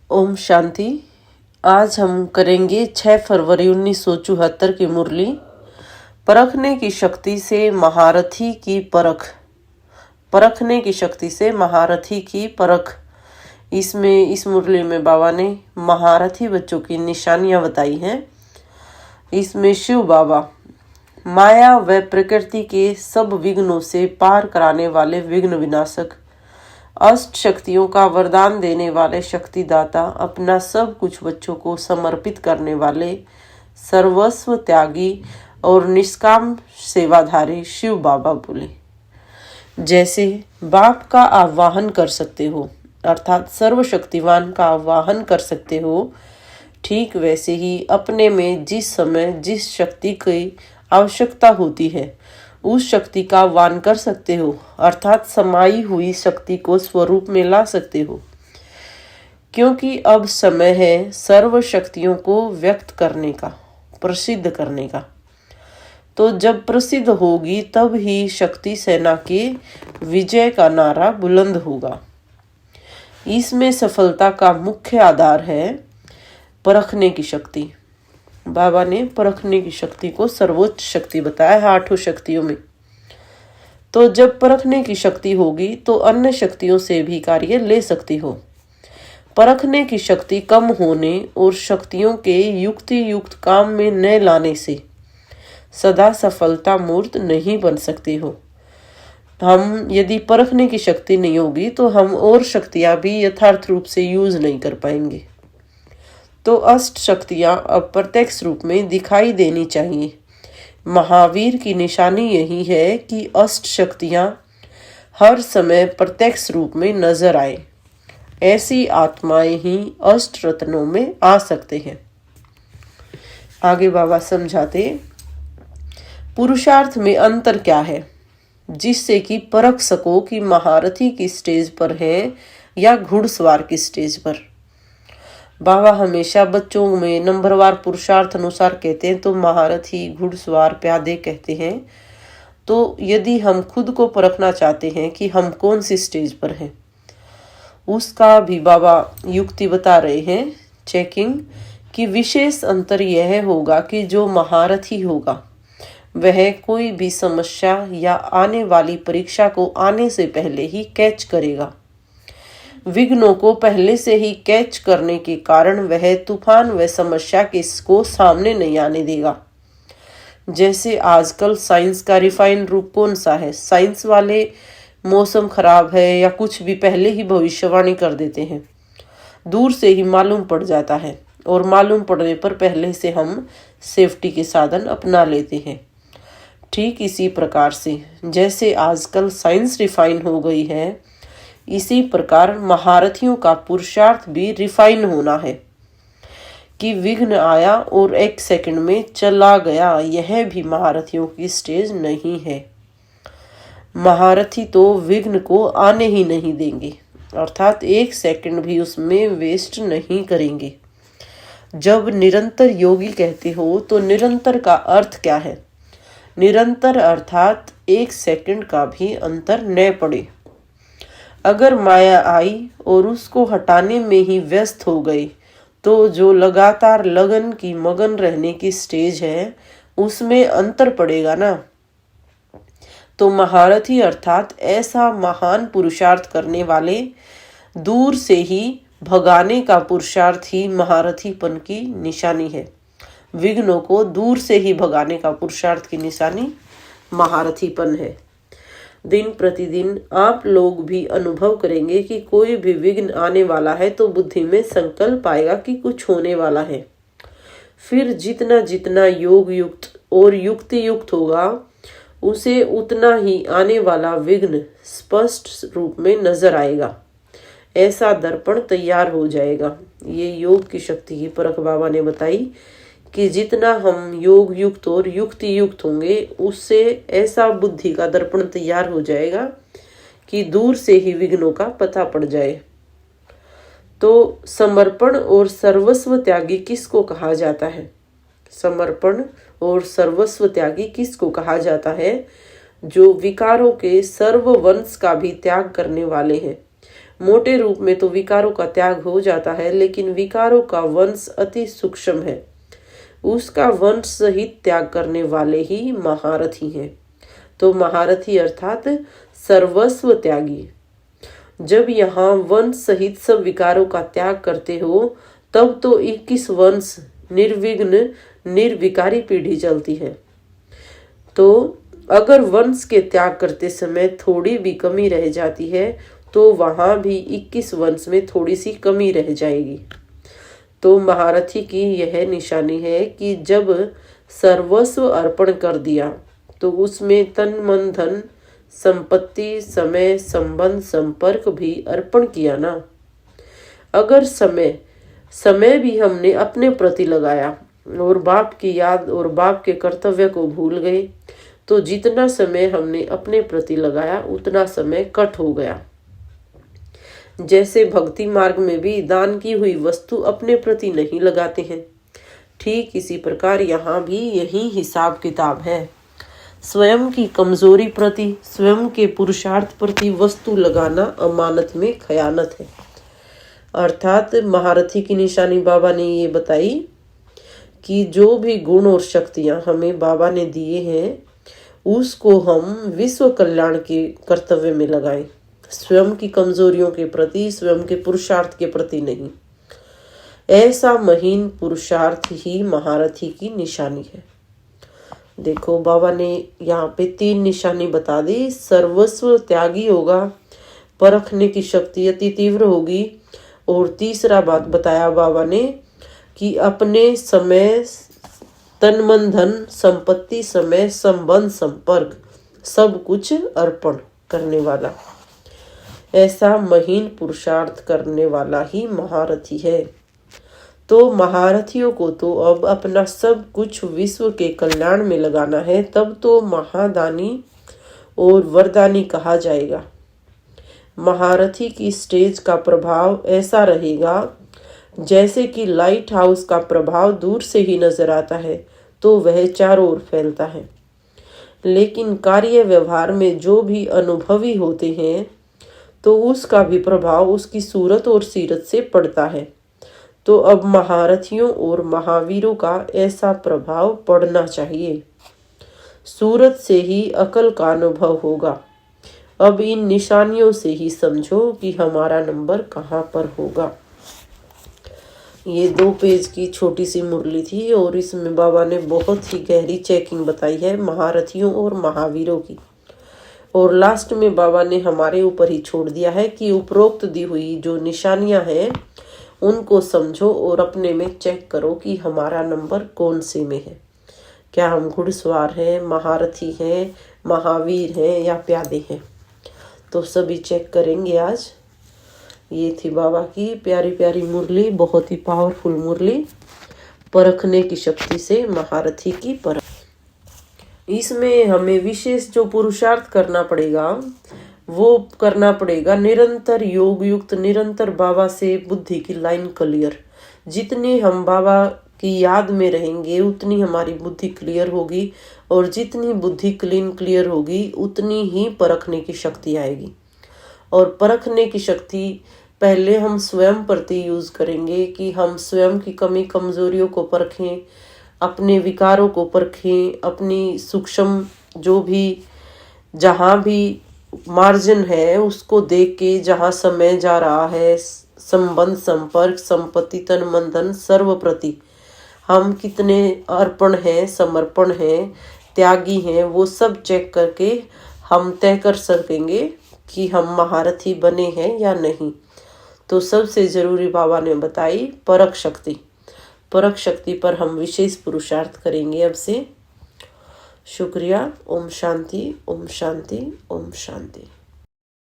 ओम शांति। आज हम करेंगे 6 फरवरी 1974 की मुरली, परखने की शक्ति से महारथी की परख। परखने की शक्ति से महारथी की परख। इसमें इस मुरली में बाबा ने महारथी बच्चों की निशानियां बताई हैं। इसमें शिव बाबा माया व प्रकृति के सब विघ्नों से पार कराने वाले विघ्न विनाशक, अष्ट शक्तियों का वरदान देने वाले शक्तिदाता, अपना सब कुछ बच्चों को समर्पित करने वाले सर्वस्व त्यागी और निष्काम सेवाधारी शिव बाबा बोले। जैसे बाप का आवाहन कर सकते हो अर्थात सर्वशक्तिवान का आवाहन कर सकते हो, ठीक वैसे ही अपने में जिस समय जिस शक्ति की आवश्यकता होती है उस शक्ति का आह्वान कर सकते हो अर्थात समाई हुई शक्ति को स्वरूप में ला सकते हो। क्योंकि अब समय है सर्व शक्तियों को व्यक्त करने का, प्रसिद्ध करने का। तो जब प्रसिद्ध होगी तब ही शक्ति सेना के विजय का नारा बुलंद होगा। इसमें सफलता का मुख्य आधार है परखने की शक्ति। बाबा ने परखने की शक्ति को सर्वोच्च शक्ति बताया है 8 शक्तियों में। तो जब परखने की शक्ति होगी तो अन्य शक्तियों से भी कार्य ले सकती हो। परखने की शक्ति कम होने और शक्तियों के युक्ति युक्त काम में न लाने से सदा सफलता मूर्त नहीं बन सकते हो। हम यदि परखने की शक्ति नहीं होगी तो हम और शक्तियां भी यथार्थ रूप से यूज नहीं कर पाएंगे। तो अष्ट शक्तियां अब प्रत्यक्ष रूप में दिखाई देनी चाहिए। महावीर की निशानी यही है कि अष्ट शक्तियां हर समय प्रत्यक्ष रूप में नजर आए। ऐसी आत्माएं ही अष्ट रत्नों में आ सकते हैं। आगे बाबा समझाते, पुरुषार्थ में अंतर क्या है जिससे कि परख सको कि महारथी की स्टेज पर है या घुड़सवार की स्टेज पर। बाबा हमेशा बच्चों में नंबरवार पुरुषार्थ अनुसार कहते हैं, तो महारथी, घुड़सवार, प्यादे कहते हैं। तो यदि हम खुद को परखना चाहते हैं कि हम कौन सी स्टेज पर हैं, उसका भी बाबा युक्ति बता रहे हैं, चेकिंग, कि विशेष अंतर यह होगा कि जो महारथी होगा वह कोई भी समस्या या आने वाली परीक्षा को आने से पहले ही कैच करेगा। विघ्नों को पहले से ही कैच करने के कारण वह तूफान व समस्या को सामने नहीं आने देगा। जैसे आजकल साइंस का रिफाइन रूप कौन सा है, साइंस वाले मौसम खराब है या कुछ भी पहले ही भविष्यवाणी कर देते हैं, दूर से ही मालूम पड़ जाता है और मालूम पड़ने पर पहले से हम सेफ्टी के साधन अपना लेते हैं। ठीक इसी प्रकार से जैसे आजकल साइंस रिफाइन हो गई है, इसी प्रकार महारथियों का पुरुषार्थ भी रिफाइन होना है कि विघ्न आया और 1 सेकंड में चला गया, यह भी महारथियों की स्टेज नहीं है। महारथी तो विघ्न को आने ही नहीं देंगे अर्थात 1 सेकंड भी उसमें वेस्ट नहीं करेंगे। जब निरंतर योगी कहते हो तो निरंतर का अर्थ क्या है? निरंतर अर्थात 1 सेकंड का भी अंतर न पड़े। अगर माया आई और उसको हटाने में ही व्यस्त हो गई तो जो लगातार लगन की मगन रहने की स्टेज है उसमें अंतर पड़ेगा ना। तो महारथी अर्थात ऐसा महान पुरुषार्थ करने वाले, दूर से ही भगाने का पुरुषार्थ ही महारथीपन की निशानी है। विघ्नों को दूर से ही भगाने का पुरुषार्थ की निशानी महारथीपन है। दिन प्रतिदिन आप लोग भी अनुभव करेंगे कि कोई भी विघ्न आने वाला है तो बुद्धि में संकल्प आएगा कि कुछ होने वाला है। फिर जितना जितना योग युक्त और युक्ति युक्त होगा उसे उतना ही आने वाला विघ्न स्पष्ट रूप में नजर आएगा। ऐसा दर्पण तैयार हो जाएगा। ये योग की शक्ति की परख बाबा ने बताई कि जितना हम योग युक्त और युक्ति युक्त होंगे उससे ऐसा बुद्धि का दर्पण तैयार हो जाएगा कि दूर से ही विघ्नों का पता पड़ जाए। तो समर्पण और सर्वस्व त्यागी किसको कहा जाता है? समर्पण और सर्वस्व त्यागी किसको कहा जाता है? जो विकारों के सर्व वंश का भी त्याग करने वाले हैं, मोटे रूप में तो विकारों का त्याग हो जाता है, लेकिन विकारों का वंश अति सूक्ष्म है। उसका वंश सहित त्याग करने वाले ही महारथी हैं। तो महारथी अर्थात सर्वस्व त्यागी। जब यहाँ वंश सहित सब विकारों का त्याग करते हो तब तो 21 वंश निर्विघ्न निर्विकारी पीढ़ी चलती है। तो अगर वंश के त्याग करते समय थोड़ी भी कमी रह जाती है तो वहां भी 21 वंश में थोड़ी सी कमी रह जाएगी। तो महारथी की यह निशानी है कि जब सर्वस्व अर्पण कर दिया तो उसमें तन मन धन संपत्ति समय संबंध संपर्क भी अर्पण किया ना। अगर समय भी हमने अपने प्रति लगाया और बाप की याद और बाप के कर्तव्य को भूल गए तो जितना समय हमने अपने प्रति लगाया उतना समय कट हो गया। जैसे भक्ति मार्ग में भी दान की हुई वस्तु अपने प्रति नहीं लगाते हैं, ठीक इसी प्रकार यहाँ भी यही हिसाब किताब है। स्वयं की कमजोरी प्रति स्वयं के पुरुषार्थ प्रति वस्तु लगाना अमानत में खयानत है। अर्थात महारथी की निशानी बाबा ने ये बताई कि जो भी गुण और शक्तियां हमें बाबा ने दिए हैं उसको हम विश्व कल्याण के कर्तव्य में लगाएं, स्वयं की कमजोरियों के प्रति स्वयं के पुरुषार्थ के प्रति नहीं। ऐसा महीन पुरुषार्थ ही महारथी की निशानी है। देखो बाबा ने यहाँ पे 3 निशानी बता दी। सर्वस्व त्यागी होगा, परखने की शक्ति अति तीव्र होगी, और तीसरा बात बताया बाबा ने कि अपने समय तन मन धन संपत्ति समय संबंध संपर्क सब कुछ अर्पण करने वाला। ऐसा महीन पुरुषार्थ करने वाला ही महारथी है। तो महारथियों को तो अब अपना सब कुछ विश्व के कल्याण में लगाना है, तब तो महादानी और वरदानी कहा जाएगा। महारथी की स्टेज का प्रभाव ऐसा रहेगा जैसे कि लाइट हाउस का प्रभाव दूर से ही नजर आता है तो वह चारों ओर फैलता है, लेकिन कार्य व्यवहार में जो भी अनुभवी होते हैं तो उसका भी प्रभाव उसकी सूरत और सीरत से पड़ता है। तो अब महारथियों और महावीरों का ऐसा प्रभाव पड़ना चाहिए। सूरत से ही अकल का अनुभव होगा। अब इन निशानियों से ही समझो कि हमारा नंबर कहाँ पर होगा। ये 2 पेज की छोटी सी मुरली थी और इसमें बाबा ने बहुत ही गहरी चेकिंग बताई है महारथियों और महावीरों की। और लास्ट में बाबा ने हमारे ऊपर ही छोड़ दिया है कि उपरोक्त दी हुई जो निशानियां हैं उनको समझो और अपने में चेक करो कि हमारा नंबर कौन से में है। क्या हम घुड़सवार हैं, महारथी हैं, महावीर हैं या प्यादे हैं। तो सभी चेक करेंगे आज। ये थी बाबा की प्यारी प्यारी मुरली, बहुत ही पावरफुल मुरली, परखने की शक्ति से महारथी की परख। इसमें हमें विशेष जो पुरुषार्थ करना पड़ेगा वो करना पड़ेगा निरंतर योग युक्त, निरंतर बाबा से बुद्धि की लाइन क्लियर। जितनी हम बाबा की याद में रहेंगे उतनी हमारी बुद्धि क्लियर होगी, और जितनी बुद्धि क्लियर होगी उतनी ही परखने की शक्ति आएगी। और परखने की शक्ति पहले हम स्वयं प्रति यूज करेंगे कि हम स्वयं की कमी कमजोरियों को परखें, अपने विकारों को परखें, अपनी सूक्ष्म जो भी जहाँ भी मार्जिन है उसको देख के जहाँ समय जा रहा है, संबंध संपर्क संपत्ति तन मन धन सर्व प्रति हम कितने अर्पण हैं, समर्पण हैं, त्यागी हैं, वो सब चेक करके हम तय कर सकेंगे कि हम महारथी बने हैं या नहीं। तो सबसे जरूरी बाबा ने बताई परख शक्ति। परख शक्ति पर हम विशेष पुरुषार्थ करेंगे अब से। शुक्रिया। ओम शांति, ओम शांति, ओम शांति।